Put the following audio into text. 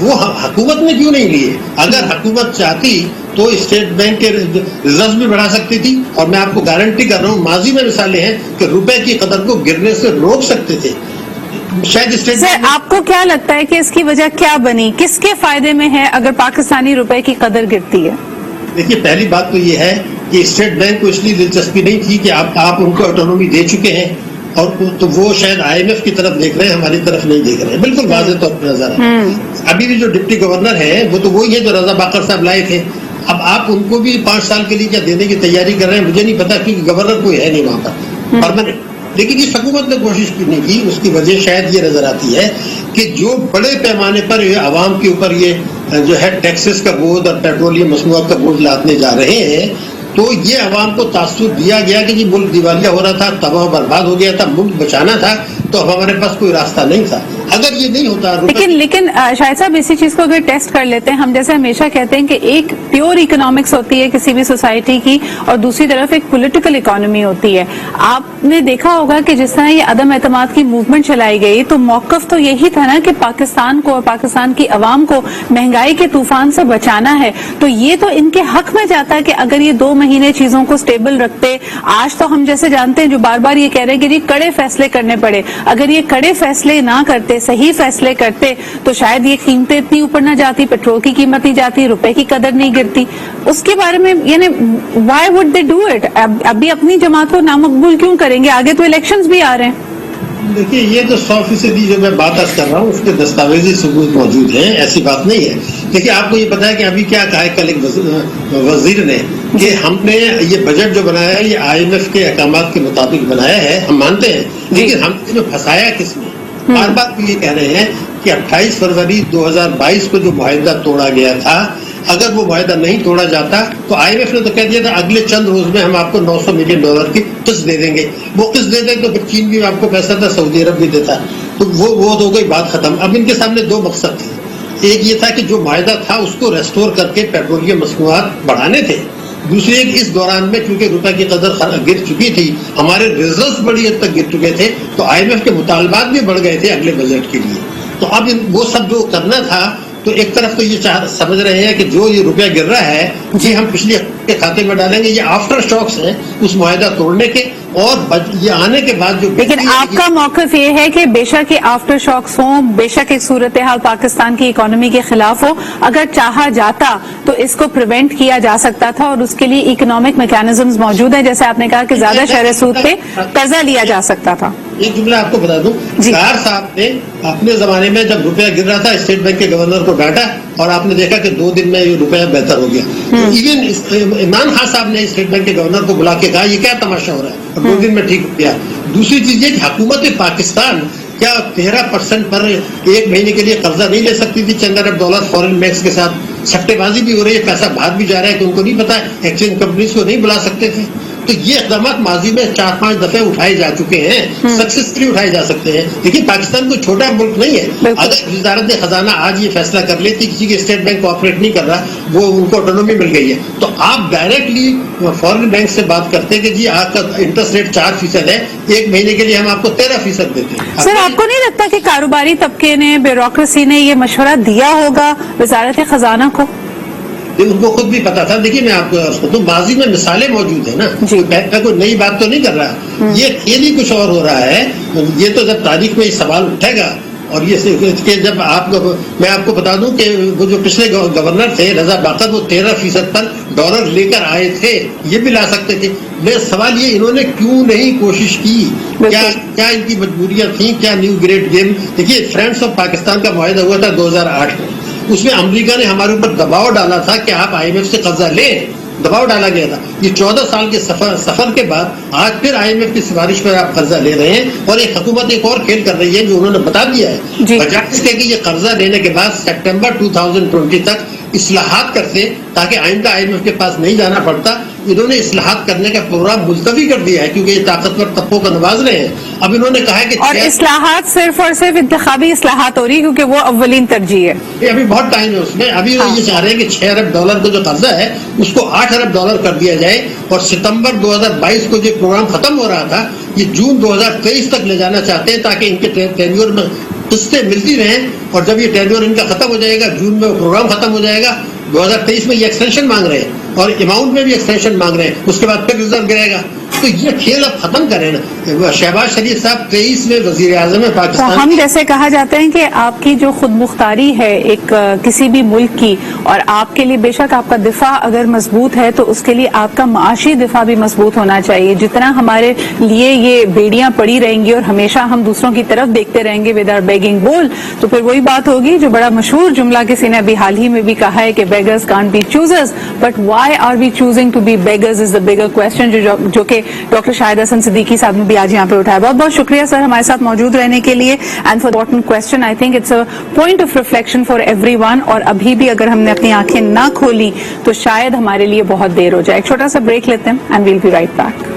وہ حکومت نے کیوں نہیں لیے؟ اگر حکومت چاہتی تو اسٹیٹ بینک کے ریزرو بھی بڑھا سکتی تھی، اور میں آپ کو گارنٹی کر رہا ہوں ماضی میں مثالیں ہیں کہ روپے کی قدر کو گرنے سے روک سکتے تھے. شاید اسٹیٹ سر آپ کو کیا لگتا ہے کہ اس کی وجہ کیا بنی، کس کے فائدے میں ہے اگر پاکستانی روپے کی قدر گرتی ہے؟ دیکھیے پہلی بات تو یہ ہے کہ اسٹیٹ بینک کو اس لیے دلچسپی نہیں تھی کہ آپ ان کو آٹونومی دے چکے ہیں، اور تو وہ شاید IMF کی طرف دیکھ رہے ہیں، ہماری طرف نہیں دیکھ رہے ہیں. بالکل واضح طور پر نظر ہے. ابھی بھی جو ڈپٹی گورنر ہے وہ تو وہی ہے جو رضا باقر صاحب لائے تھے. اب آپ ان کو بھی 5 سال کے لیے کیا دینے کی تیاری کر رہے ہیں مجھے نہیں پتا، کیونکہ گورنر کوئی ہے نہیں وہاں پر پرماننٹ. لیکن اس حکومت نے کوشش نہیں کی. اس کی وجہ شاید یہ نظر آتی ہے کہ جو بڑے پیمانے پر عوام کے اوپر یہ جو ہے ٹیکسز کا بوجھ اور پیٹرولیم مصنوعات کا بوجھ لادنے جا رہے ہیں، تو یہ عوام کو تاثر دیا گیا کہ جی ملک دیوالیہ ہو رہا تھا، تباہ و برباد ہو گیا تھا، ملک بچانا تھا، تو اب ہمارے پاس کوئی راستہ نہیں تھا. اگر یہ نہیں ہوتا لیکن شاہد صاحب اسی چیز کو اگر ٹیسٹ کر لیتے ہیں، ہم جیسے ہمیشہ کہتے ہیں کہ ایک پیور اکنامکس ہوتی ہے کسی بھی سوسائٹی کی، اور دوسری طرف ایک پولیٹیکل اکانومی ہوتی ہے. آپ نے دیکھا ہوگا کہ جس طرح یہ عدم اعتماد کی موومنٹ چلائی گئی تو موقف تو یہی تھا نا کہ پاکستان کو اور پاکستان کی عوام کو مہنگائی کے طوفان سے بچانا ہے. تو یہ تو ان کے حق میں جاتا ہے کہ اگر یہ 2 مہینے چیزوں کو سٹیبل رکھتے. آج تو ہم جیسے جانتے ہیں جو بار بار یہ کہہ رہے ہیں کہ جی کڑے فیصلے کرنے پڑے، اگر یہ کڑے فیصلے نہ کرتے، صحیح فیصلے کرتے تو شاید یہ قیمتیں اتنی اوپر نہ جاتی، پیٹرول کی قیمت نہیں جاتی، روپے کی قدر نہیں گرتی. اس کے بارے میں یعنی Y would they do it? ابھی اپنی جماعت کو نامقبول کیوں کریں گے؟ آگے تو الیکشنز بھی آ رہے ہیں. دیکھیے یہ تو 100% جو میں بات کر رہا ہوں اس کے دستاویزی ثبوت موجود ہیں، ایسی بات نہیں ہے. دیکھیے آپ کو یہ پتا ہے کہ ابھی کیا کہا ہے کل ایک وزیر نے کہ ہم نے یہ بجٹ جو بنایا ہے یہ IMF کے احکامات کے مطابق بنایا ہے، ہم مانتے ہیں، لیکن ہم نے پھنسایا کس میں؟ بار بار یہ کہہ رہے ہیں کہ 28 فروری 2022 کو جو معاہدہ توڑا گیا تھا، اگر وہ معاہدہ نہیں توڑا جاتا تو IMF نے تو کہہ دیا تھا اگلے چند روز میں ہم آپ کو $900 ملین کی قسط دے دیں گے. وہ قسط دے دیں تو پھر چین بھی آپ کو پیسہ تھا، سعودی عرب بھی دیتا، تو وہ ہو گئی بات ختم. اب ان کے سامنے 2 مقصد تھے. ایک یہ تھا کہ جو معاہدہ تھا اس کو ریسٹور کر کے پیٹرولیم مصنوعات بڑھانے تھے. دوسری ایک اس دوران میں کیونکہ روپے کی قدر گر چکی تھی، ہمارے ریزروز بڑی حد تک گر چکے تھے، تو IMF کے مطالبات بھی بڑھ گئے تھے اگلے بجٹ کے لیے. تو اب وہ سب جو کرنا تھا، تو ایک طرف تو یہ سمجھ رہے ہیں کہ جو یہ روپیہ گر رہا ہے یہ ہم پچھلی کے کھاتے میں ڈالیں گے. یہ آفٹر شاکس ہیں اس معاہدہ توڑنے کے، اور یہ آنے کے بعد جو. لیکن آپ کا موقف یہ ہے کہ بے شک یہ آفٹر شاکس ہوں، بے شک ایک صورتحال پاکستان کی اکانومی کے خلاف ہو، اگر چاہا جاتا تو اس کو پریونٹ کیا جا سکتا تھا، اور اس کے لیے اکنامک میکینزمز موجود ہیں. جیسے آپ نے کہا کہ زیادہ شرح سود پہ قرضہ لیا جا سکتا تھا. ایک جملہ آپ کو بتا دوں، کار صاحب نے اپنے زمانے میں جب روپیہ گر رہا تھا اسٹیٹ بینک کے گورنر کو ڈانٹا، اور آپ نے دیکھا کہ 2 دن میں یہ روپیہ بہتر ہو گیا. ایون عمران خان صاحب نے اسٹیٹ بینک کے گورنر کو بلا کے کہا یہ کیا تماشا ہو رہا ہے، اور 2 دن میں ٹھیک ہو گیا. دوسری چیز یہ کہ حکومت پاکستان کیا 13% پر 1 مہینے کے لیے قرضہ نہیں لے سکتی تھی؟ $10 ارب فورن بینکس کے ساتھ سٹے بازی بھی ہو رہی ہے، پیسہ باہر بھی جا رہا ہے کہ ان کو نہیں پتا، ایکسچینج کمپنیز کو نہیں بلا سکتے تھے. تو یہ اقدامات ماضی میں 4-5 دفعے اٹھائے جا چکے ہیں، سکسیسفلی اٹھائے جا سکتے ہیں. لیکن پاکستان کوئی چھوٹا ملک نہیں ہے. اگر وزارت خزانہ آج یہ فیصلہ کر لیتی کسی کے اسٹیٹ بینک کو آپریٹ نہیں کر رہا، وہ ان کو آٹونومی مل گئی ہے، تو آپ ڈائریکٹلی فورن بینک سے بات کرتے کہ جی آپ کا انٹرسٹ ریٹ 4% ہے، 1 مہینے کے لیے ہم آپ کو 13% دیتے ہیں. سر آپ کو نہیں لگتا کہ کاروباری طبقے نے، بیوروکریسی نے یہ مشورہ دیا ہوگا وزارت خزانہ کو؟ ان کو خود بھی پتا تھا. دیکھیے میں آپ کو ماضی میں مثالیں موجود ہیں نا، کوئی نئی بات تو نہیں کر رہا. یہ کھیل ہی کچھ اور ہو رہا ہے. یہ تو جب تاریخ میں یہ سوال اٹھے گا، اور یہ کہ جب میں آپ کو بتا دوں کہ وہ جو پچھلے گورنر تھے رضا باقر، وہ 13% پر ڈالر لے کر آئے تھے، یہ بھی لا سکتے تھے. میرا سوال یہ انہوں نے کیوں نہیں کوشش کی؟ کیا ان کی مجبوریاں تھیں؟ کیا نیو گریڈ گیم؟ دیکھیے فرینڈس آف پاکستان کا معاہدہ ہوا تھا 2008 میں، اس میں امریکہ نے ہمارے اوپر دباؤ ڈالا تھا کہ آپ IMF سے قرضہ لیں، دباؤ ڈالا گیا تھا. یہ 14 سال کے سفر کے بعد آج پھر IMF کی سفارش پر آپ قرضہ لے رہے ہیں، اور ایک حکومت ایک اور کھیل کر رہی ہے جو انہوں نے بتا دیا ہے. بجائے اس کے کہ یہ قرضہ لینے کے بعد سپٹمبر 2020 تک اصلاحات کرتے تاکہ آئندہ IMF کے پاس نہیں جانا پڑتا، انہوں نے اصلاحات کرنے کا پروگرام ملتوی کر دیا ہے کیونکہ یہ طاقتور طبقوں کو نواز رہے ہیں. اب انہوں نے کہا ہے کہ اور اصلاحات صرف اور صرف انتخابی اصلاحات ہو رہی کیونکہ وہ اولین ترجیح ہے. ابھی بہت ٹائم ہے اس میں. ابھی یہ چاہ رہے ہیں کہ $6 ارب کا جو قرضہ ہے اس کو $8 ارب کر دیا جائے، اور ستمبر 2022 کو جو پروگرام ختم ہو رہا تھا یہ جون 2023 تک لے جانا چاہتے ہیں تاکہ ان کے ٹینیور میں قسطیں ملتی رہیں اور جب یہ ٹینیور ان کا ختم ہو جائے گا، جون میں وہ پروگرام ختم ہو جائے گا، 2023 میں یہ ایکسٹینشن مانگ رہے ہیں اور اماؤنٹ میں بھی ایکسٹینشن مانگ رہے ہیں، اس کے بعد پھر ریزرو گرے گا. تو یہ کھیل اب ختم کریں نا. شہباز شریف صاحب 23 میں وزیر اعظم ہے تو پاکستان. ہم جیسے کہا جاتا ہے کہ آپ کی جو خود مختاری ہے ایک کسی بھی ملک کی، اور آپ کے لیے بے شک آپ کا دفاع اگر مضبوط ہے تو اس کے لیے آپ کا معاشی دفاع بھی مضبوط ہونا چاہیے. جتنا ہمارے لیے یہ بیڑیاں پڑی رہیں گی اور ہمیشہ ہم دوسروں کی طرف دیکھتے رہیں گے ود آر بیگنگ بول، تو پھر وہی بات ہوگی جو بڑا مشہور جملہ کسی نے ابھی حال ہی میں بھی کہا ہے کہ beggars can't be choosers but why are we choosing to be beggars is the bigger question, جو کہ ڈاکٹر شاہد حسن صدیقی صاحب نے بھی آج یہاں پہ اٹھایا. بہت بہت شکریہ سر ہمارے ساتھ موجود رہنے کے لیے and for important question. I think it's a point of reflection for everyone, اور ابھی بھی اگر ہم نے اپنی آنکھیں نہ کھولی تو شاید ہمارے لیے بہت دیر ہو جائے. ایک چھوٹا سا بریک لیتے ہیں and we'll be right back.